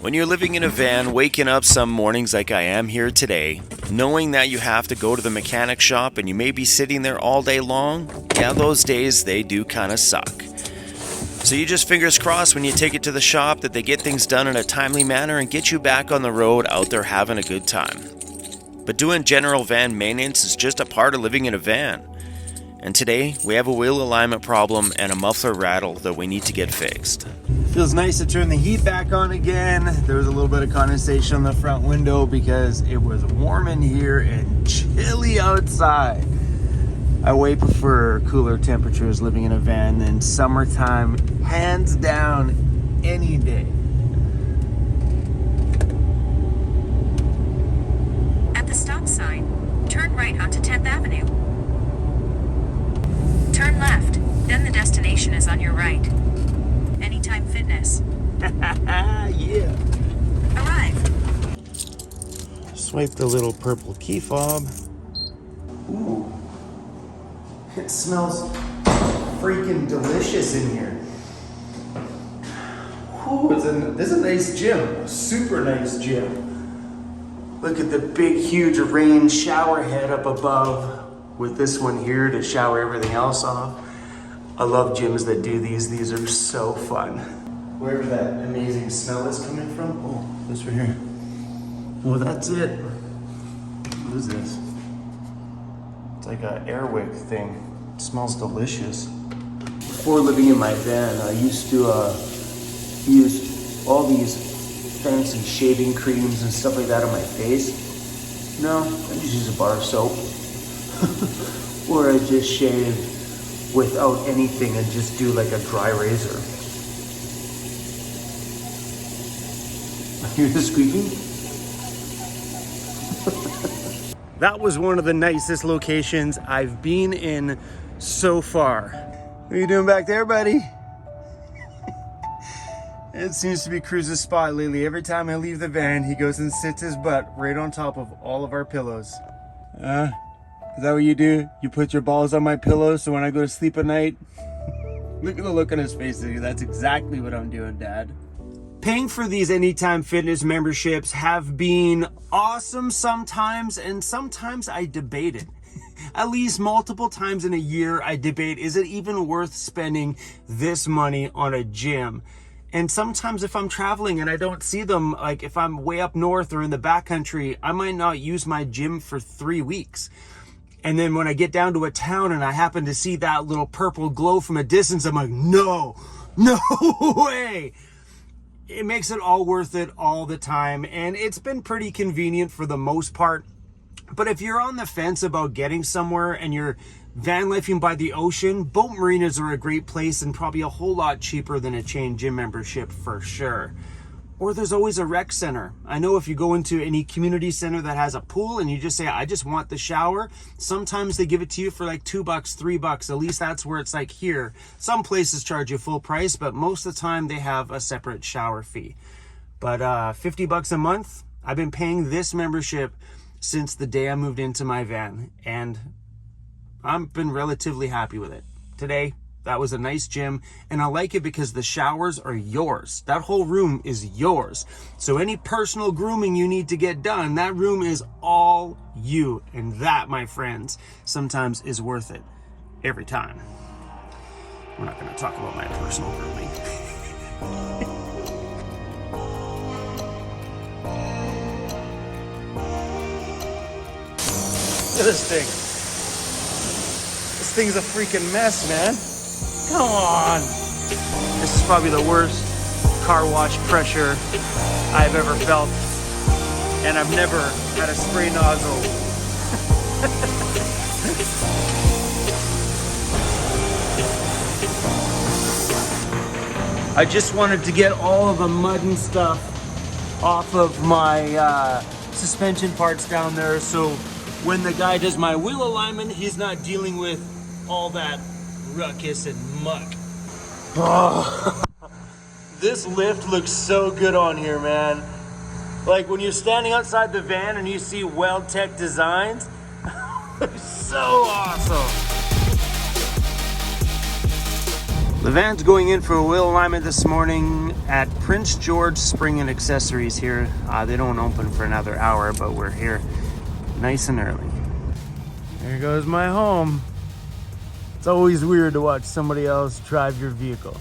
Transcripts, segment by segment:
When you're living in a van, waking up some mornings like I am here today, knowing that you have to go to the mechanic shop and you may be sitting there all day long, yeah, those days they do kind of suck. So you just fingers crossed when you take it to the shop that they get things done in a timely manner and get you back on the road out there having a good time. But doing general van maintenance is just a part of living in a van. And today, we have a wheel alignment problem and a muffler rattle that we need to get fixed. Feels nice to turn the heat back on again. There was a little bit of condensation on the front window because it was warm in here and chilly outside. I way prefer cooler temperatures living in a van than summertime, hands down, any day. At the stop sign, turn right onto 10th Avenue. Turn left, then the destination is on your right. Anytime Fitness. Yeah. Arrive. Swipe the little purple key fob. Ooh. It smells freaking delicious in here. Ooh, this is a nice gym. A super nice gym. Look at the big, huge rain shower head up above with this one here to shower everything else off. I love gyms that do these. These are so fun. Wherever that amazing smell is coming from. Oh, this right here. Well, that's it. What is this? It's like an airwick thing. It smells delicious. Before living in my van, I used to use all these fancy shaving creams and stuff like that on my face. No, I just use a bar of soap. Or I just shave without anything and just do like a dry razor. Hear the squeaking? That was one of the nicest locations I've been in so far. What are you doing back there, buddy? It seems to be Cruz's spot lately. Every time I leave the van, he goes and sits his butt right on top of all of our pillows. Is that what you do? You put your balls on my pillow so when I go to sleep at night? Look at the look on his face. That's exactly what I'm doing, Dad. Paying for these Anytime Fitness memberships have been awesome sometimes, and sometimes I debate it. At least multiple times in a year, I debate, is it even worth spending this money on a gym? And sometimes if I'm traveling and I don't see them, like if I'm way up north or in the backcountry, I might not use my gym for 3 weeks. And then when I get down to a town and I happen to see that little purple glow from a distance, I'm like, no way. It makes it all worth it all the time. And it's been pretty convenient for the most part. But if you're on the fence about getting somewhere and you're van lifing by the ocean, boat marinas are a great place and probably a whole lot cheaper than a chain gym membership for sure. Or there's always a rec center. I know if you go into any community center that has a pool and you just say, I just want the shower, sometimes they give it to you for like $2, $3. At least that's where it's like here. Some places charge you full price, but most of the time they have a separate shower fee. But $50 a month, I've been paying this membership since the day I moved into my van, and I've been relatively happy with it. Today, that was a nice gym, and I like it because the showers are yours. That whole room is yours. So any personal grooming you need to get done, that room is all you. And that, my friends, sometimes is worth it. Every time. We're not going to talk about my personal grooming. Look at this thing. This thing's a freaking mess, man. Come on. This is probably the worst car wash pressure I've ever felt. And I've never had a spray nozzle. I just wanted to get all of the mud and stuff off of my suspension parts down there, so when the guy does my wheel alignment, he's not dealing with all that ruckus and muck. Oh. This lift looks so good on here, man. Like when you're standing outside the van and you see Well-Tech designs, it's so awesome. The van's going in for a wheel alignment this morning at Prince George Spring and Accessories here. They don't open for another hour, but we're here nice and early. There goes my home. It's always weird to watch somebody else drive your vehicle.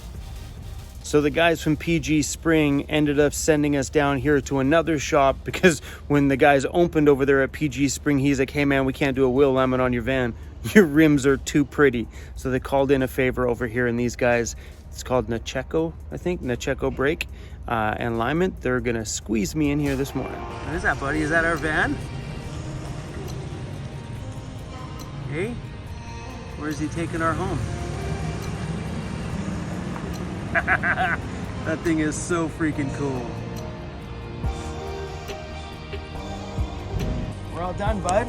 So the guys from PG Spring ended up sending us down here to another shop because when the guys opened over there at PG Spring, he's like, hey man, we can't do a wheel alignment on your van. Your rims are too pretty. So they called in a favor over here, and these guys, it's called Nacheco, I think, Nacheco Brake and Alignment. They're gonna squeeze me in here this morning. What is that, buddy? Is that our van? Hey, where's he taking our home? That thing is so freaking cool. We're all done, bud.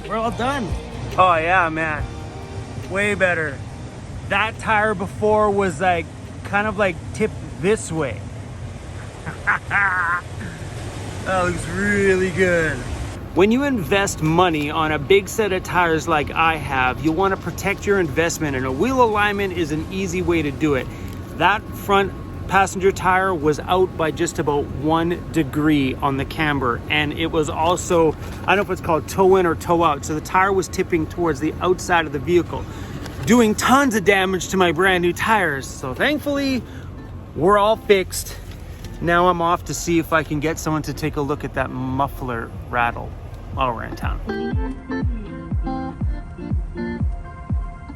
We're all done. Oh yeah, man. Way better. That tire before was like kind of like tipped this way. That looks really good. When you invest money on a big set of tires like I have, you want to protect your investment, and a wheel alignment is an easy way to do it. That front passenger tire was out by just about 1 degree on the camber, and it was also, I don't know if it's called toe in or toe out, so the tire was tipping towards the outside of the vehicle, doing tons of damage to my brand new tires. So thankfully we're all fixed. Now I'm off to see if I can get someone to take a look at that muffler Rattle while we're in town.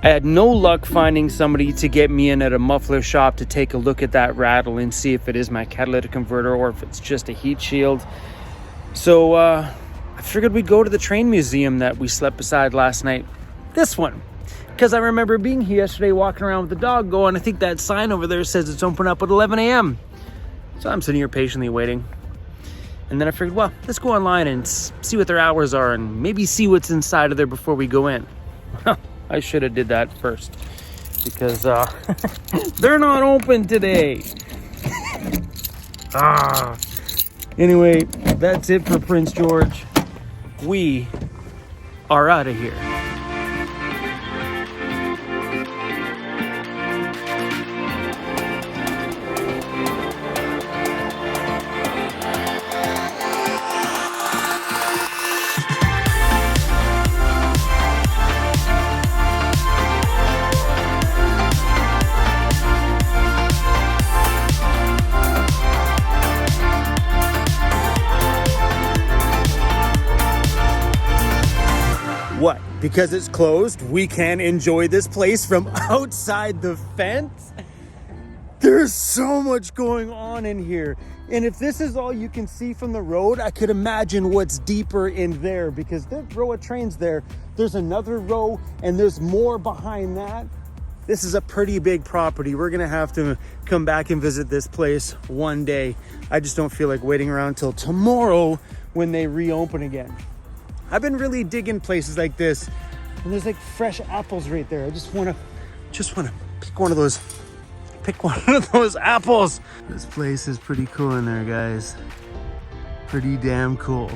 I had no luck finding somebody to get me in at a muffler shop to take a look at that Rattle and see if it is my catalytic converter or if it's just a heat shield. So I figured we'd go to the train museum that we slept beside last night. This one. Because I remember being here yesterday walking around with the dog going, I think that sign over there says it's open up at 11 a.m. So I'm sitting here patiently waiting. And then I figured, well, let's go online and see what their hours are and maybe see what's inside of there before we go in. Well, I should have did that first because they're not open today. Anyway, that's it for Prince George. We are out of here. What? Because it's closed, we can enjoy this place from outside the fence? There's so much going on in here. And if this is all you can see from the road, I could imagine what's deeper in there, because that row of trains there, there's another row and there's more behind that. This is a pretty big property. We're gonna have to come back and visit this place one day. I just don't feel like waiting around till tomorrow when they reopen again. I've been really digging places like this, and there's like fresh apples right there. I just wanna pick one of those apples. This place is pretty cool in there, guys. Pretty damn cool.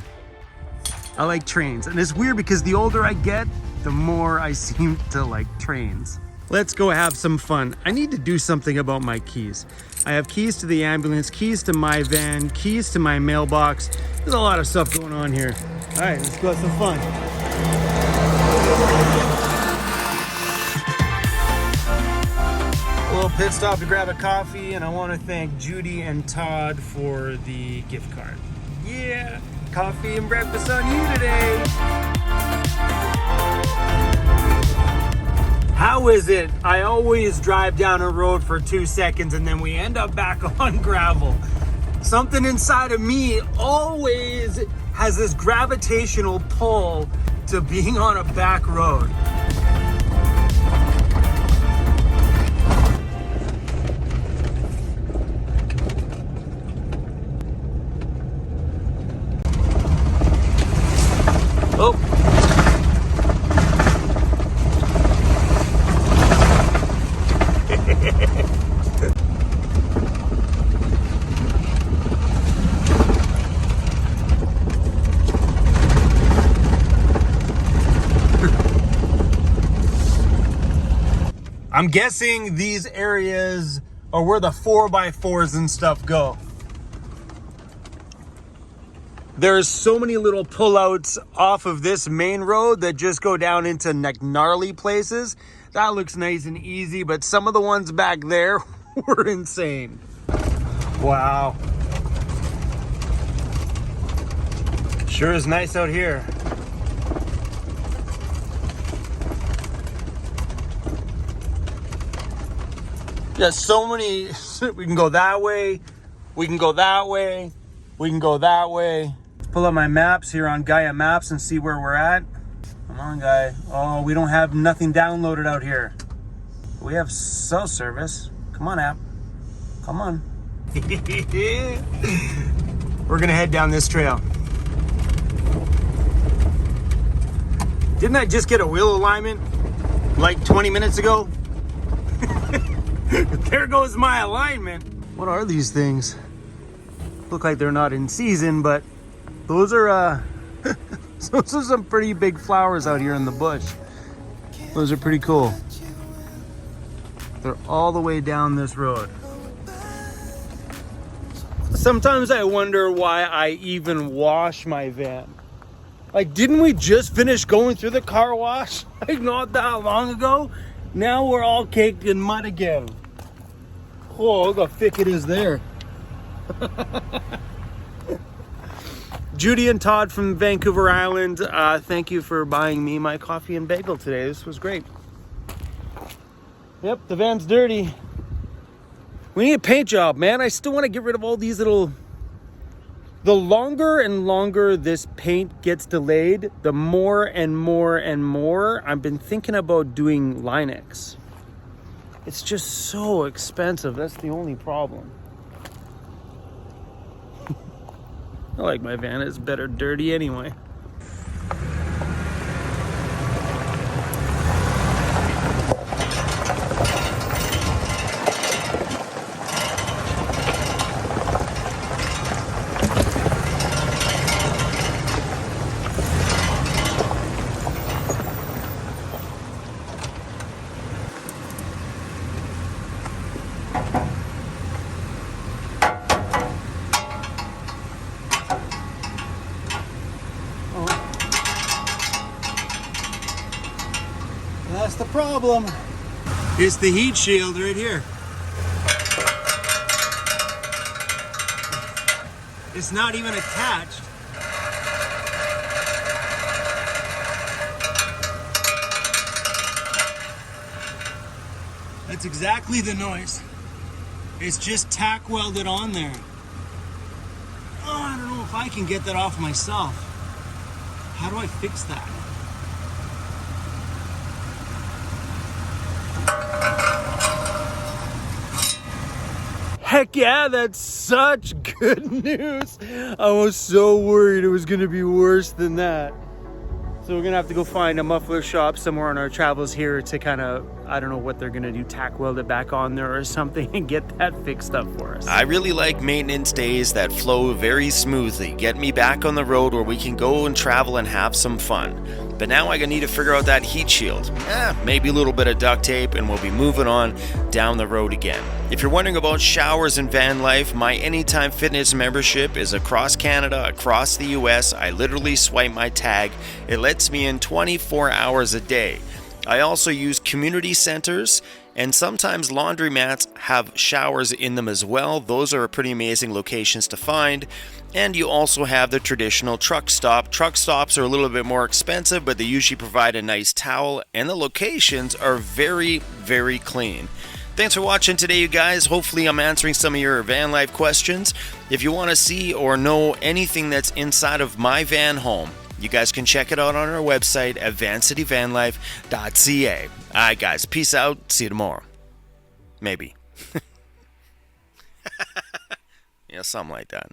I like trains, and it's weird because the older I get, the more I seem to like trains. Let's go have some fun. I need to do something about my keys. I have keys to the ambulance, keys to my van, keys to my mailbox. There's a lot of stuff going on here. All right, let's go have some fun. A little pit stop to grab a coffee, and I want to thank Judy and Todd for the gift card. Yeah, coffee and breakfast on you today. How is it? I always drive down a road for 2 seconds and then we end up back on gravel. Something inside of me always has this gravitational pull to being on a back road. Oh. I'm guessing these areas are where the 4x4s and stuff go. There's so many little pullouts off of this main road that just go down into gnarly places. That looks nice and easy, but some of the ones back there were insane. Wow. Sure is nice out here. Yeah, so many. We can go that way. We can go that way. We can go that way. Let's pull up my maps here on Gaia Maps and see where we're at. Come on, guy. Oh, we don't have nothing downloaded out here. We have cell service. Come on, app. Come on. We're gonna head down this trail. Didn't I just get a wheel alignment like 20 minutes ago? There goes my alignment. What are these things? Look like they're not in season, but those are those are some pretty big flowers out here in the bush. Those are pretty cool. They're all the way down this road. Sometimes I wonder why I even wash my van. Like, didn't we just finish going through the car wash like not that long ago? Now we're all caked in mud again. Oh, look how thick it is there. Judy and Todd from Vancouver Island, thank you for buying me my coffee and bagel today. This was great. Yep, the van's dirty. We need a paint job, man. I still want to get rid of all these little... The longer and longer this paint gets delayed, the more and more and more I've been thinking about doing Linux. It's just so expensive. That's the only problem. I like my van. It's better dirty anyway. That's the problem. It's the heat shield right here. It's not even attached. That's exactly the noise. It's just tack welded on there. Oh, I don't know if I can get that off myself. How do I fix that? Heck yeah, that's such good news. I was so worried it was gonna be worse than that. So we're gonna have to go find a muffler shop somewhere on our travels here to kind of, I don't know what they're gonna do, tack weld it back on there or something and get that fixed up for us. I really like maintenance days that flow very smoothly, get me back on the road where we can go and travel and have some fun. But now I need to figure out that heat shield. Maybe a little bit of duct tape and we'll be moving on down the road again. If you're wondering about showers and van life, my Anytime Fitness membership is across Canada, across the US. I literally swipe my tag. It lets me in 24 hours a day. I also use community centers, and sometimes laundromats have showers in them as well. Those are pretty amazing locations to find. And you also have the traditional truck stop. Truck stops are a little bit more expensive, but they usually provide a nice towel, and the locations are very, very clean. Thanks for watching today, you guys. Hopefully I'm answering some of your van life questions. If you want to see or know anything that's inside of my van home, you guys can check it out on our website at vancityvanlife.ca. Alright guys, peace out. See you tomorrow. Maybe. Yeah, something like that.